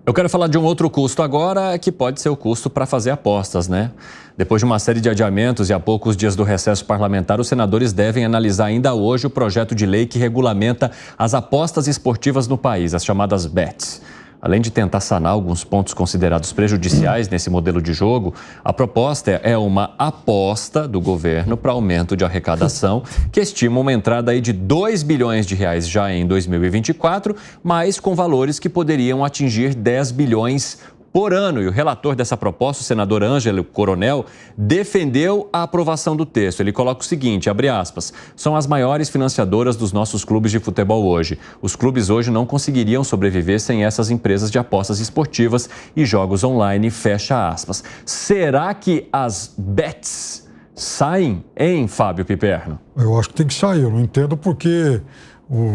Eu quero falar de um outro custo agora, que pode ser o custo para fazer apostas, né? Depois de uma série de adiamentos e a poucos dias do recesso parlamentar, os senadores devem analisar ainda hoje o projeto de lei que regulamenta as apostas esportivas no país, as chamadas bets. Além de tentar sanar alguns pontos considerados prejudiciais nesse modelo de jogo, a proposta é uma aposta do governo para aumento de arrecadação, que estima uma entrada aí de 2 bilhões de reais já em 2024, mas com valores que poderiam atingir 10 bilhões por ano. E o relator dessa proposta, o senador Ângelo Coronel, defendeu a aprovação do texto. Ele coloca o seguinte, abre aspas, são as maiores financiadoras dos nossos clubes de futebol hoje. Os clubes hoje não conseguiriam sobreviver sem essas empresas de apostas esportivas e jogos online, fecha aspas. Será que as bets saem, hein, Fábio Piperno? Eu acho que tem que sair, eu não entendo porque,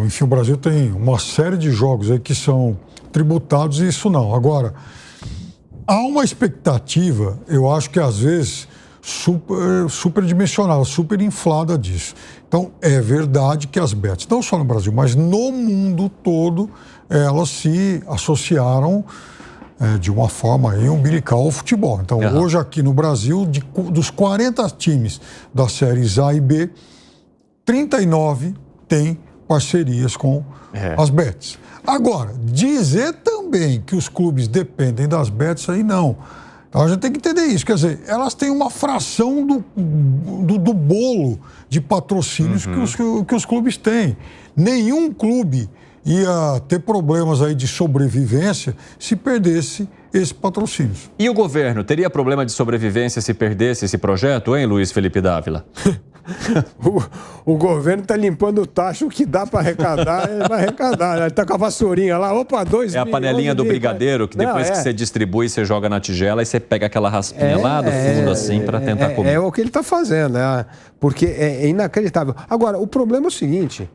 enfim, o Brasil tem uma série de jogos aí que são tributados e isso não. Agora, há uma expectativa, eu acho que às vezes superdimensionada, superinflada disso. Então, é verdade que as bets, não só no Brasil, mas no mundo todo, elas se associaram de uma forma aí umbilical ao futebol. Então, hoje aqui no Brasil, dos 40 times das séries A e B, 39 têm parcerias com as bets. Agora, dizer também que os clubes dependem das bets, aí não. Então a gente tem que entender isso. Quer dizer, elas têm uma fração do bolo de patrocínios que os clubes têm. Nenhum clube ia ter problemas aí de sobrevivência se perdesse esse patrocínio. E o governo teria problema de sobrevivência se perdesse esse projeto, hein, Luiz Felipe Dávila? O governo está limpando o tacho, o que dá para arrecadar, ele vai arrecadar. Ele está com a vassourinha lá, opa, 2 É a panelinha do brigadeiro, que depois que você distribui, você joga na tigela e você pega aquela raspinha lá do fundo, assim, para tentar comer. É o que ele está fazendo, porque é inacreditável. Agora, o problema é o seguinte,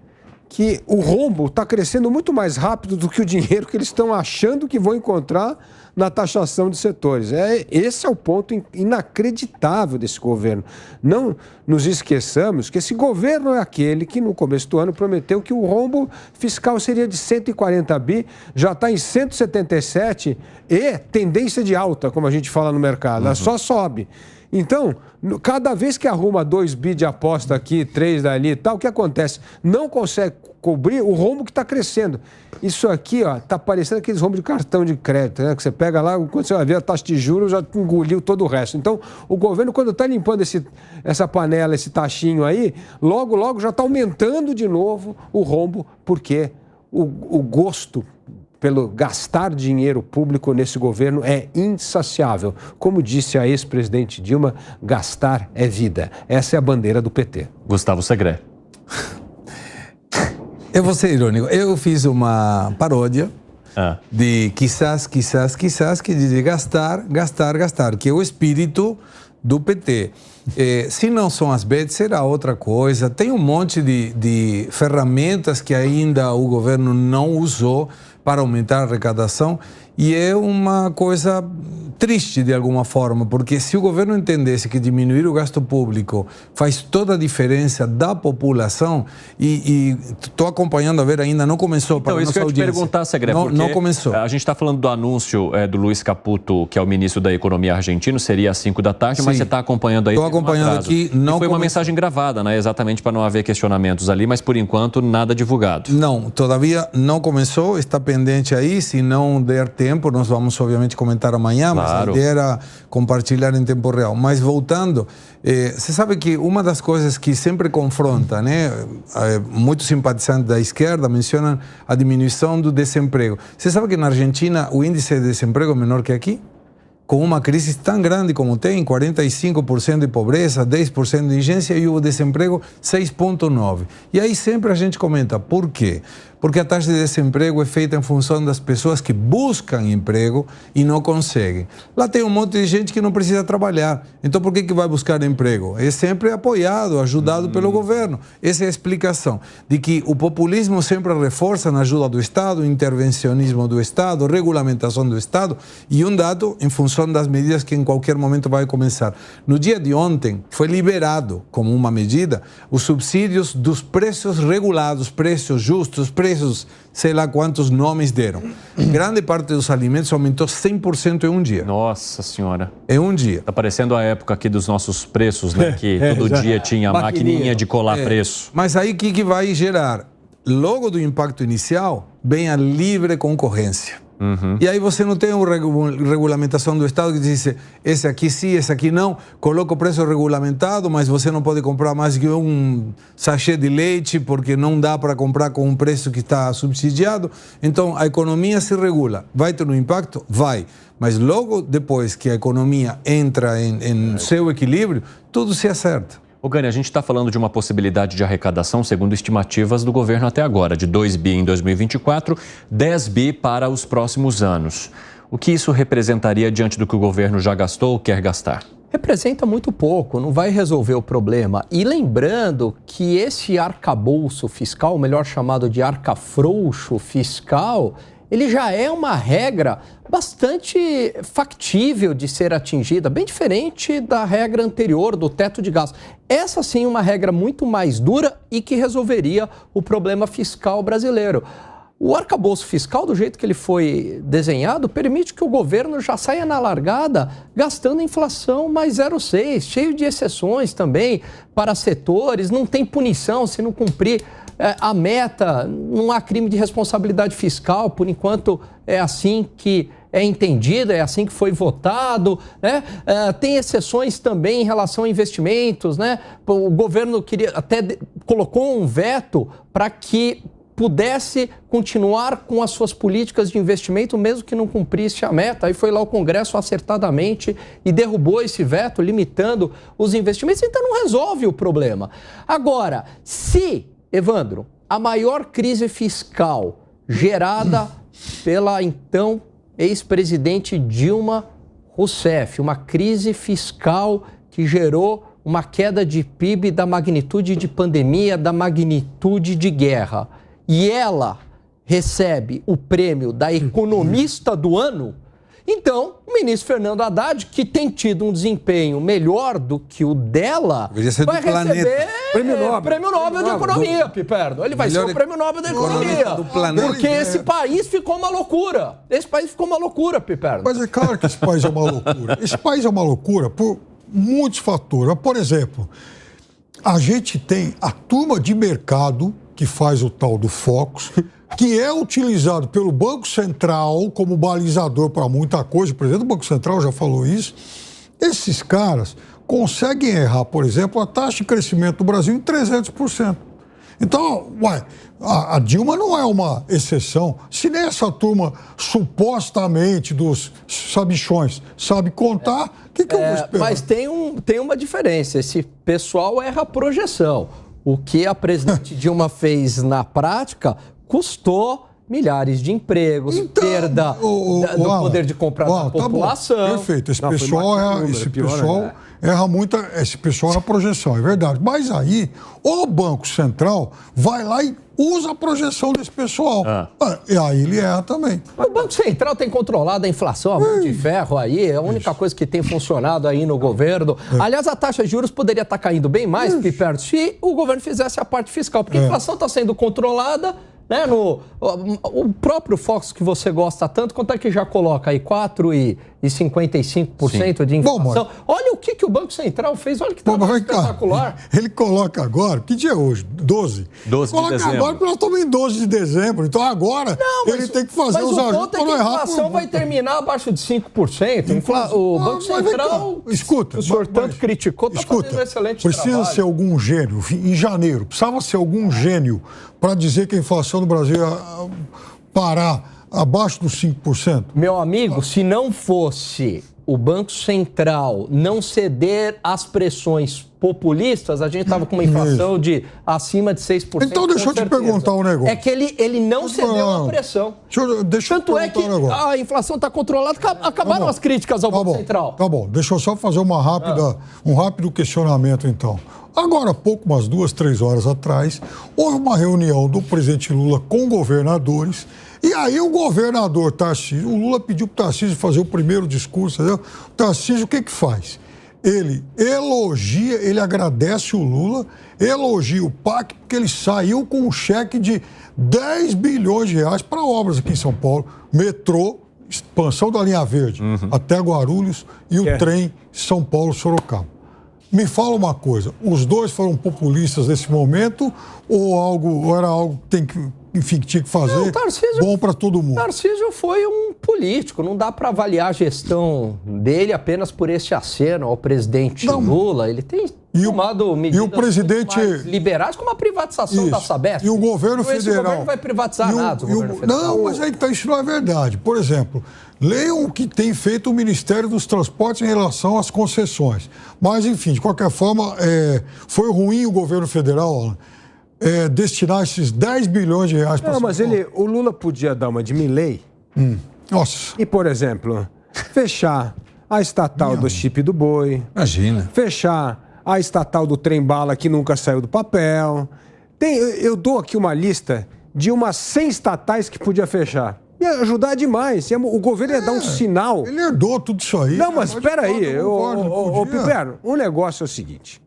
que o rombo está crescendo muito mais rápido do que o dinheiro que eles estão achando que vão encontrar na taxação de setores. Esse é o ponto inacreditável desse governo. Não nos esqueçamos que esse governo é aquele que no começo do ano prometeu que o rombo fiscal seria de 140 bi, já está em 177 e tendência de alta, como a gente fala no mercado, ela só sobe. Então, cada vez que arruma 2 bi de aposta aqui, 3 dali e tal, o que acontece? Não consegue cobrir o rombo que está crescendo. Isso aqui, ó, tá parecendo aqueles rombos de cartão de crédito, né? Que você pega lá, quando você vai ver a taxa de juros, já engoliu todo o resto. Então, o governo, quando está limpando essa panela, esse taxinho aí, logo, logo já está aumentando de novo o rombo, porque o gosto pelo gastar dinheiro público nesse governo é insaciável. Como disse a ex-presidente Dilma, gastar é vida. Essa é a bandeira do PT. Gustavo Segré. Eu vou ser irônico. Eu fiz uma paródia de quizás, que diz gastar, que é o espírito do PT. Se não são as bets, será outra coisa. Tem um monte de ferramentas que ainda o governo não usou para aumentar a arrecadação e é uma coisa triste de alguma forma, porque se o governo entendesse que diminuir o gasto público faz toda a diferença da população e estou acompanhando a ver, ainda não começou para a nossa audiência. Então, isso que eu ia te perguntar, Segré, porque não começou. A gente está falando do anúncio do Luiz Caputo, que é o ministro da Economia argentino, seria às 5 da tarde, mas você está acompanhando aí. Estou acompanhando aqui. Não foi uma mensagem gravada, né? Exatamente para não haver questionamentos ali, mas por enquanto nada divulgado. Não, todavia não começou, está pendente aí, se não der tempo, nós vamos obviamente comentar amanhã, mas a ideia era compartilhar em tempo real. Mas voltando, você sabe que uma das coisas que sempre confronta, né? Muitos simpatizantes da esquerda mencionam a diminuição do desemprego. Você sabe que na Argentina o índice de desemprego é menor que aqui? Com uma crise tão grande como tem, 45% de pobreza, 10% de indigência e o desemprego 6,9%. E aí sempre a gente comenta, por quê? Porque a taxa de desemprego é feita em função das pessoas que buscam emprego e não conseguem. Lá tem um monte de gente que não precisa trabalhar. Então por que vai buscar emprego? É sempre apoiado, ajudado pelo governo. Essa é a explicação de que o populismo sempre reforça na ajuda do Estado, intervencionismo do Estado, regulamentação do Estado e um dado em função das medidas que em qualquer momento vai começar. No dia de ontem foi liberado como uma medida os subsídios dos preços regulados, preços justos, preços preços, sei lá quantos nomes deram. Grande parte dos alimentos aumentou 100% em um dia. Nossa Senhora. Em um dia. Tá parecendo a época aqui dos nossos preços, né? Que todo dia tinha a maquininha de colar preço. Mas aí o que vai gerar? Logo do impacto inicial, vem a livre concorrência. E aí você não tem uma regulamentação do Estado que diz esse aqui sim, esse aqui não, coloca o preço regulamentado, mas você não pode comprar mais que um sachê de leite porque não dá para comprar com um preço que está subsidiado. Então a economia se regula. Vai ter um impacto? Vai. Mas logo depois que a economia entra em seu equilíbrio, tudo se acerta. Ô Gani, a gente está falando de uma possibilidade de arrecadação, segundo estimativas do governo até agora, de 2 bi em 2024, 10 bi para os próximos anos. O que isso representaria diante do que o governo já gastou ou quer gastar? Representa muito pouco, não vai resolver o problema. E lembrando que esse arcabouço fiscal, melhor chamado de arcafrouxo fiscal, ele já é uma regra bastante factível de ser atingida, bem diferente da regra anterior do teto de gastos. Essa sim é uma regra muito mais dura e que resolveria o problema fiscal brasileiro. O arcabouço fiscal, do jeito que ele foi desenhado, permite que o governo já saia na largada gastando a inflação mais 0,6, cheio de exceções também para setores, não tem punição se não cumprir a meta, não há crime de responsabilidade fiscal, por enquanto é assim que é entendido, é assim que foi votado, né? Tem exceções também em relação a investimentos, né? O governo colocou um veto para que pudesse continuar com as suas políticas de investimento, mesmo que não cumprisse a meta. Aí foi lá o Congresso acertadamente e derrubou esse veto, limitando os investimentos. Então não resolve o problema. Agora, se, Evandro, a maior crise fiscal gerada pela então ex-presidente Dilma Rousseff, uma crise fiscal que gerou uma queda de PIB da magnitude de pandemia, da magnitude de guerra, e ela recebe o prêmio da economista do ano, então o ministro Fernando Haddad, que tem tido um desempenho melhor do que o dela, vai receber prêmio Nobel de Economia, Piperno. Ele vai ser o prêmio Nobel da Economia. Porque esse país ficou uma loucura. Esse país ficou uma loucura, Piperno. Mas é claro que esse país é uma loucura. Esse país é uma loucura por muitos fatores. Por exemplo, a gente tem a turma de mercado que faz o tal do Focus, que é utilizado pelo Banco Central como balizador para muita coisa. O presidente do Banco Central já falou isso. Esses caras conseguem errar, por exemplo, a taxa de crescimento do Brasil em 300%. Então, a Dilma não é uma exceção. Se nem essa turma, supostamente, dos sabichões, sabe contar, o que eu vou esperar? Mas tem uma diferença. Esse pessoal erra a projeção. O que a presidente Dilma fez na prática custou milhares de empregos, então, perda do poder de compra da população. Tá bom, perfeito. Esse pessoal erra muito, esse pessoal erra a projeção, é verdade. Mas aí, o Banco Central vai lá e usa a projeção desse pessoal. E aí ele erra também. O Banco Central tem controlado a inflação a mão de ferro aí, é a única coisa que tem funcionado aí no governo. Aliás, a taxa de juros poderia estar caindo bem mais, Piperno, se o governo fizesse a parte fiscal, porque a inflação está sendo controlada, né, o próprio Fox que você gosta tanto, quanto é que já coloca aí? 4,55% de inflação. Olha o que o Banco Central fez, olha que trabalho espetacular. Ele coloca agora, que dia é hoje? 12? 12 de dezembro. Agora porque nós estamos em 12 de dezembro, então agora ele tem que fazer os ajustes para não errar. A inflação vai terminar abaixo de 5%. O Banco Central, escuta, o senhor tanto criticou, está fazendo um excelente trabalho. Precisa ser algum gênio, em janeiro, precisava ser algum gênio para dizer que a inflação do Brasil ia parar abaixo dos 5%? Meu amigo, se não fosse o Banco Central não ceder às pressões populistas, a gente estava com uma inflação de acima de 6%. Então deixa eu te perguntar um negócio. É que ele não cedeu à pressão. Tanto é que a inflação está controlada, acabaram as críticas ao Banco Central. Tá bom, deixa eu só fazer um rápido questionamento então. Agora há pouco, umas 2, 3 horas atrás, houve uma reunião do presidente Lula com governadores. E aí o governador Tarcísio, o Lula pediu para o Tarcísio fazer o primeiro discurso, entendeu? O Tarcísio o que faz? ele elogia, ele agradece o Lula, elogia o PAC, porque ele saiu com um cheque de 10 bilhões de reais para obras aqui em São Paulo, metrô, expansão da linha verde até Guarulhos e o trem São Paulo-Sorocaba. Me fala uma coisa, os dois foram populistas nesse momento ou era algo que tinha que fazer bom para todo mundo? Tarcísio foi um político, não dá para avaliar a gestão dele apenas por esse aceno ao presidente Lula. Ele tem tomado medidas mais liberais, como a privatização da Sabesp. E o governo federal... Esse governo não vai privatizar nada. Não, mas então, isso não é verdade. Por exemplo, leiam o que tem feito o Ministério dos Transportes em relação às concessões. Mas, enfim, de qualquer forma, foi ruim o governo federal destinar esses 10 bilhões de reais para São Paulo. Mas o Lula podia dar uma de Milei. Nossa. E, por exemplo, fechar a estatal do chip do boi. Imagina. Fechar a estatal do trem-bala que nunca saiu do papel. Eu dou aqui uma lista de umas 100 estatais que podia fechar. Ia ajudar demais. O governo ia dar um sinal. Ele herdou tudo isso aí. Não, mas espera aí. Ô, Piperno, o negócio é o seguinte.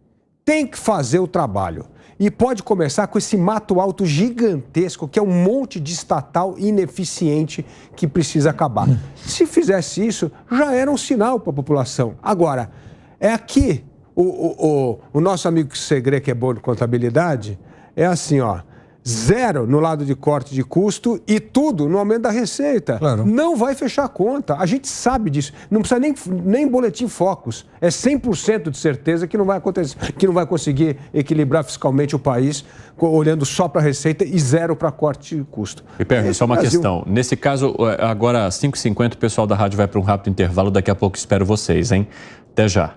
Tem que fazer o trabalho. E pode começar com esse mato alto gigantesco, que é um monte de estatal ineficiente que precisa acabar. Se fizesse isso, já era um sinal para a população. Agora, é aqui, o nosso amigo Segre, que é bom de contabilidade, é assim, ó, 0 no lado de corte de custo e tudo no aumento da receita. Claro. Não vai fechar a conta. A gente sabe disso. Não precisa nem boletim Focus. É 100% de certeza que não vai acontecer, que não vai conseguir equilibrar fiscalmente o país olhando só para a receita e 0 para corte de custo. Me pergunto, só uma questão. Nesse caso, agora às 5h50, o pessoal da rádio vai para um rápido intervalo. Daqui a pouco espero vocês, hein? Até já.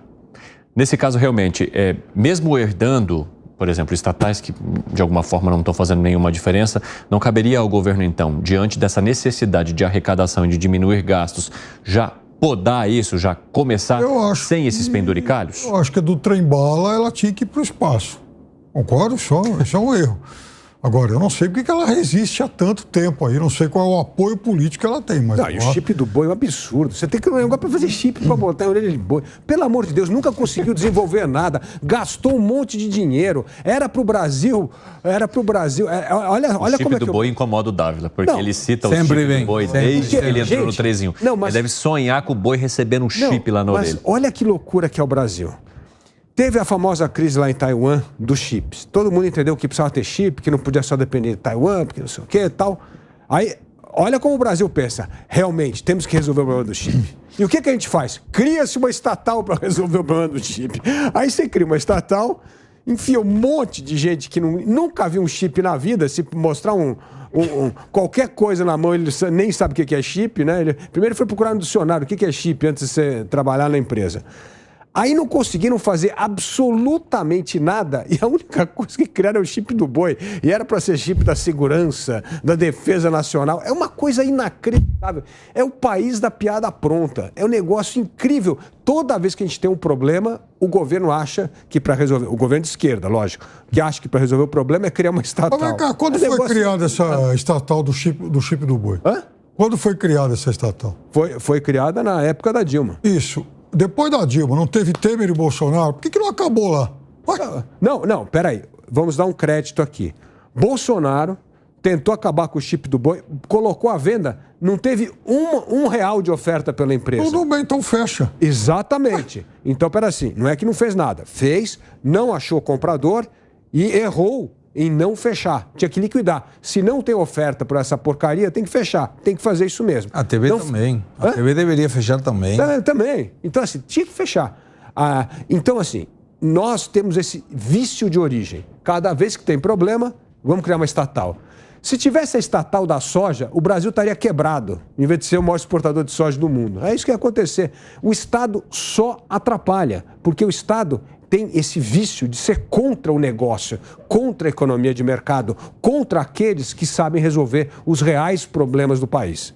Nesse caso, realmente, mesmo herdando, por exemplo, estatais que de alguma forma não estão fazendo nenhuma diferença, não caberia ao governo, então, diante dessa necessidade de arrecadação e de diminuir gastos, já podar isso, já começar sem esses penduricalhos? Eu acho que a do trem-bala ela tinha que ir para o espaço. Concordo? Isso é um erro. Agora, eu não sei porque que ela resiste há tanto tempo aí, não sei qual é o apoio político que ela tem. Mas não, e o chip do boi é um absurdo. Você tem que negócio para fazer chip para botar em orelha de boi. Pelo amor de Deus, nunca conseguiu desenvolver nada, gastou um monte de dinheiro. Era para o Brasil. Olha o chip como é do que boi incomoda o Dávila, porque ele cita o sempre chip do boi desde que ele entrou no 3 em 1. Ele deve sonhar com o boi recebendo um chip lá na orelha. Olha que loucura que é o Brasil. Teve a famosa crise lá em Taiwan dos chips. Todo mundo entendeu que precisava ter chip, que não podia só depender de Taiwan, porque não sei o que e tal. Aí, olha como o Brasil pensa. Realmente, temos que resolver o problema do chip. E o que a gente faz? Cria-se uma estatal para resolver o problema do chip. Aí você cria uma estatal, enfia um monte de gente que nunca viu um chip na vida, se mostrar qualquer coisa na mão, ele nem sabe o que é chip, né? Primeiro foi procurar no dicionário o que é chip antes de você trabalhar na empresa. Aí não conseguiram fazer absolutamente nada e a única coisa que criaram é o chip do boi. E era para ser chip da segurança, da defesa nacional. É uma coisa inacreditável. É o país da piada pronta. É um negócio incrível. Toda vez que a gente tem um problema, o governo acha que para resolver... O governo de esquerda, lógico, que acha que para resolver o problema é criar uma estatal. Mas, quando foi criada essa estatal do chip do boi? Hã? Quando foi criada essa estatal? Foi criada na época da Dilma. Isso. Depois da Dilma, não teve Temer e Bolsonaro? Por que não acabou lá? Não, peraí. Vamos dar um crédito aqui. Bolsonaro tentou acabar com o chip do boi, colocou à venda, não teve um real de oferta pela empresa. Tudo bem, então fecha. Exatamente. Então, pera assim, não é que não fez nada. Fez, não achou comprador e errou em não fechar. Tinha que liquidar. Se não tem oferta por essa porcaria, tem que fechar. Tem que fazer isso mesmo. A TV também. A TV deveria fechar também. Também. Então, assim, tinha que fechar. Então, assim, nós temos esse vício de origem. Cada vez que tem problema, vamos criar uma estatal. Se tivesse a estatal da soja, o Brasil estaria quebrado, em vez de ser o maior exportador de soja do mundo. É isso que ia acontecer. O Estado só atrapalha, porque o Estado tem esse vício de ser contra o negócio, contra a economia de mercado, contra aqueles que sabem resolver os reais problemas do país.